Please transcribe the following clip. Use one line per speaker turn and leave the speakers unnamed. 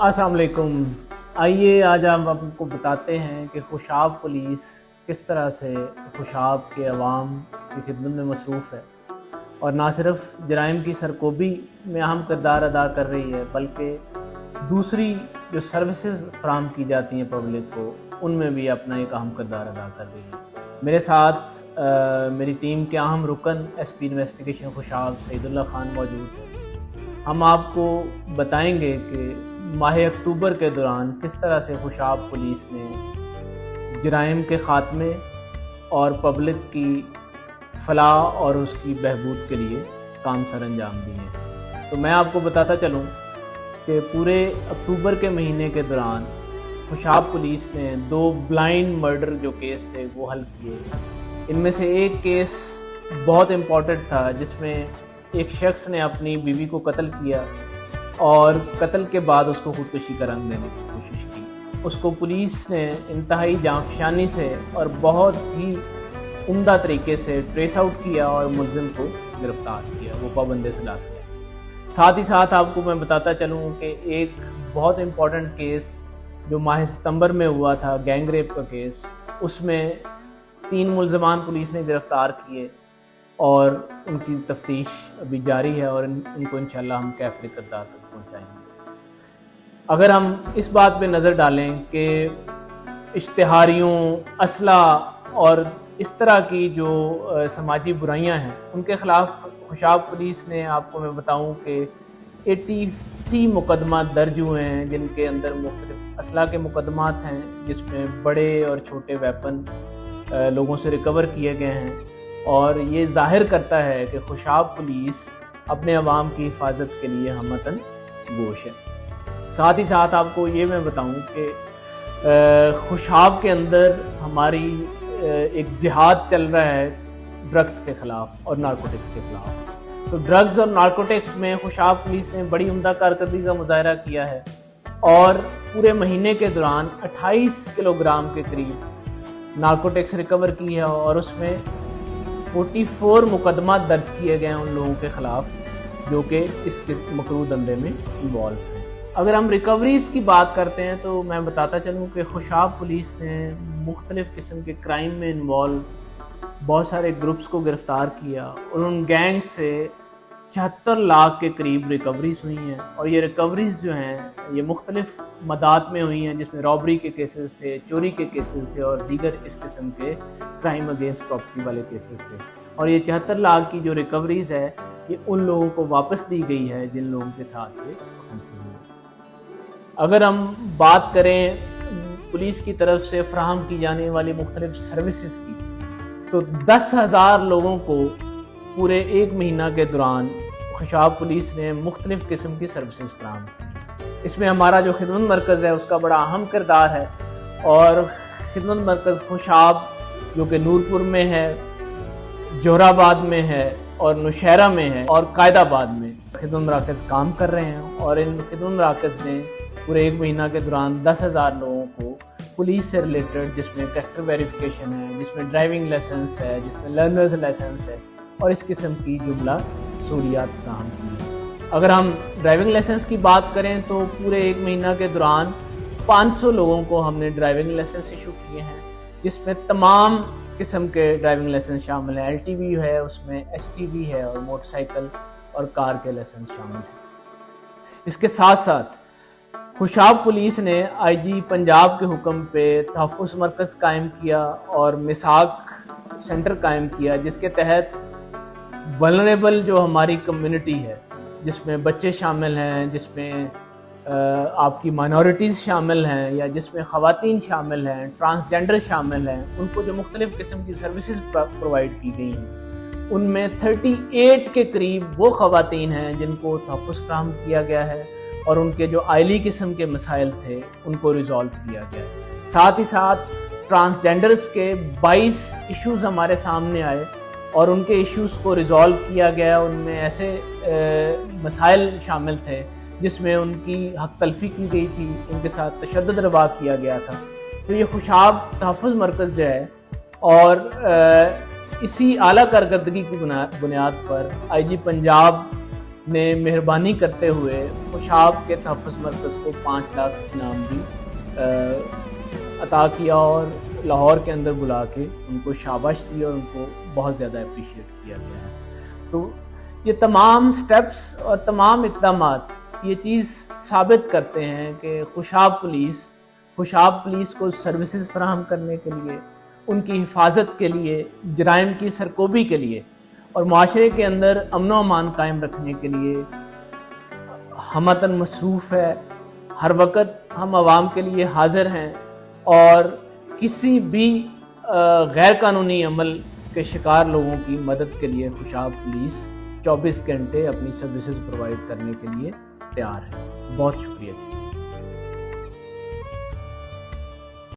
अस्सलाम वालेकुम। आइए आज हम आपको बताते हैं कि खुशाब पुलिस किस तरह से खुशाब के अवाम की खिदमत में मसरूफ़ है और ना सिर्फ जराइम की सरकोबी में अहम किरदार अदा कर रही है बल्कि दूसरी जो सर्विसेज फराहम की जाती हैं पब्लिक को उनमें भी अपना एक अहम किरदार अदा कर रही है। मेरे साथ मेरी टीम के अहम रुकन SP इन्वेस्टिगेशन खुशाब सईदुल्लाह खान मौजूद हैं। हम आपको बताएंगे कि माह अक्टूबर के दौरान किस तरह से खुशाब पुलिस ने जराइम के ख़ात्मे और पब्लिक की फलाह और उसकी बहबूद के लिए काम सर अंजाम दिए। तो मैं आपको बताता चलूं कि पूरे अक्टूबर के महीने के दौरान खुशाब पुलिस ने 2 ब्लाइंड मर्डर जो केस थे वो हल किए। इनमें से एक केस बहुत इम्पॉर्टेंट था जिसमें एक शख्स ने अपनी बीवी को कत्ल किया और कत्ल के बाद उसको खुदकुशी का रंग देने की कोशिश की। उसको पुलिस ने इंतहाई जांफशानी से और बहुत ही उम्दा तरीके से ट्रेस आउट किया और मुलजिम को गिरफ्तार किया, वो पाबंदी से लाश गया। साथ ही साथ आपको मैं बताता चलूँ कि एक बहुत इम्पॉर्टेंट केस जो माह सितंबर में हुआ था, गैंग रेप का केस, उसमें 3 मुलजमान पुलिस ने गिरफ्तार किए और उनकी तफ्तीश अभी जारी है और इनको इंशाल्लाह हम कैफ़ किरदार तक पहुँचाएंगे। अगर हम इस बात पे नज़र डालें कि इश्तिहारियों, असला और इस तरह की जो समाजी बुराइयां हैं उनके ख़िलाफ़ खुशाब पुलिस ने, आपको मैं बताऊं कि 83 मुकदमा दर्ज हुए हैं जिनके अंदर मुख्तलिफ असला के मुकदमात हैं जिसमें बड़े और छोटे वेपन लोगों से रिकवर किए गए हैं और ये जाहिर करता है कि खुशाब पुलिस अपने अवाम की हिफाजत के लिए हमतन गोश है। साथ ही साथ आपको ये मैं बताऊं कि खुशाब के अंदर हमारी एक जिहाद चल रहा है ड्रग्स के ख़िलाफ़ और नारकोटिक्स के ख़िलाफ़। तो ड्रग्स और नारकोटिक्स में खुशाब पुलिस ने बड़ी उम्दा कारकर्दगी का मुजाहरा किया है और पूरे महीने के दौरान 28 किलोग्राम के करीब नारकोटिक्स रिकवर की है और उसमें 44 मुकदमा दर्ज किए गए हैं उन लोगों के ख़िलाफ़ जो कि इस मकरूह धंधे में इन्वॉल्व हैं। अगर हम रिकवरीज़ की बात करते हैं तो मैं बताता चलूँ कि खुशाब पुलिस ने मुख्तलिफ़ किस्म के क्राइम में इन्वॉल्व बहुत सारे ग्रुप्स को गिरफ़्तार किया और उन गैंग से 76 लाख के करीब रिकवरीज हुई हैं और ये रिकवरीज जो हैं ये मुख्तलिफ मदात में हुई हैं जिसमें रॉबरी के केसेस थे, चोरी के केसेस थे और दीगर इस किस्म के क्राइम अगेंस्ट प्रॉपर्टी वाले केसेस थे। और ये 74 लाख की जो रिकवरीज है ये उन लोगों को वापस दी गई है जिन लोगों के साथ ये ऑफेंसेस हुए। अगर हम बात करें पुलिस की तरफ से फराहम की जाने वाली मुख्तलिफ सर्विसेज की तो 10,000 लोगों को पूरे 1 महीना के दौरान खुशाब पुलिस ने मुख्तलिफ किस्म की सर्विसेज फराहम की। इसमें हमारा जो खिदमत मरकज़ है उसका बड़ा अहम किरदार है और खिदमत मरकज़ खुशाब जो कि नूरपुर में है, जोहराबाद में है और नौशहरा में है और कायदाबाद में खिदमत मराकज़ काम कर रहे हैं और इन खिदमत मराकज़ ने पूरे 1 महीना के दौरान 10,000 लोगों को पुलिस से रिलेटेड, जिसमें कैरेक्टर वेरिफिकेशन है, जिसमें ड्राइविंग लाइसेंस है, जिसमें लर्नर्स लाइसेंस है और इस किस्म की जुमला सहूलियात फराहम की। अगर हम ड्राइविंग लाइसेंस की बात करें तो पूरे 1 महीना के दौरान 500 लोगों को हमने ड्राइविंग लाइसेंस इशू किए हैं जिसमें तमाम किस्म के ड्राइविंग लाइसेंस शामिल हैं। LTV है, उसमें HTV है और मोटरसाइकिल और कार के लाइसेंस शामिल हैं। इसके साथ साथ खुशाब पुलिस ने IG पंजाब के हुक्म पे तहफ़्फ़ुज़ मरकज़ कायम किया और मिसाक सेंटर कायम किया जिसके तहत वल्नरेबल जो हमारी कम्युनिटी है जिसमें बच्चे शामिल हैं, जिसमें आपकी माइनॉरिटीज़ शामिल हैं या जिसमें ख़वातीन शामिल हैं, ट्रांसजेंडर शामिल हैं, उनको जो मुख्तलिफ़ किस्म की सर्विसेज प्रोवाइड की गई हैं उनमें 38 के करीब वो ख़वातीन हैं जिनको तहफ़्फ़ुज़ फराहम किया गया है और उनके जो आइली किस्म के मसाइल थे उनको रिजॉल्व किया गया है। साथ ही साथ ट्रांसजेंडर्स के 22 इश्यूज़ हमारे सामने आए और उनके इश्यूज़ को रिजॉल्व किया गया। उनमें ऐसे मसाइल शामिल थे जिसमें उनकी हक तलफी की गई थी, उनके साथ तशद्दुद रवा किया गया था। तो ये खुशाब तहफ़्फ़ुज़ मरकज़ जो है और इसी आला कारकर्दगी की बुनियाद पर IG पंजाब نے مہربانی کرتے ہوئے خوشاب کے تحفظ مرکز کو 5 لاکھ انعام بھی عطا کیا اور لاہور کے اندر بلا کے ان کو شاباش دی اور ان کو بہت زیادہ اپریشیٹ کیا گیا ہے۔ تو یہ تمام سٹیپس اور تمام اقدامات یہ چیز ثابت کرتے ہیں کہ خوشاب پولیس کو سروسز فراہم کرنے کے لیے، ان کی حفاظت کے لیے، جرائم کی سرکوبی کے لیے اور معاشرے کے اندر امن و امان قائم رکھنے کے لیے ہمتاً مصروف ہے۔ ہر وقت ہم عوام کے لیے حاضر ہیں اور کسی بھی غیر قانونی عمل کے شکار لوگوں کی مدد کے لیے خوشاب پولیس 24 گھنٹے اپنی سروسز پرووائڈ کرنے کے لیے تیار ہے۔ بہت شکریہ جی۔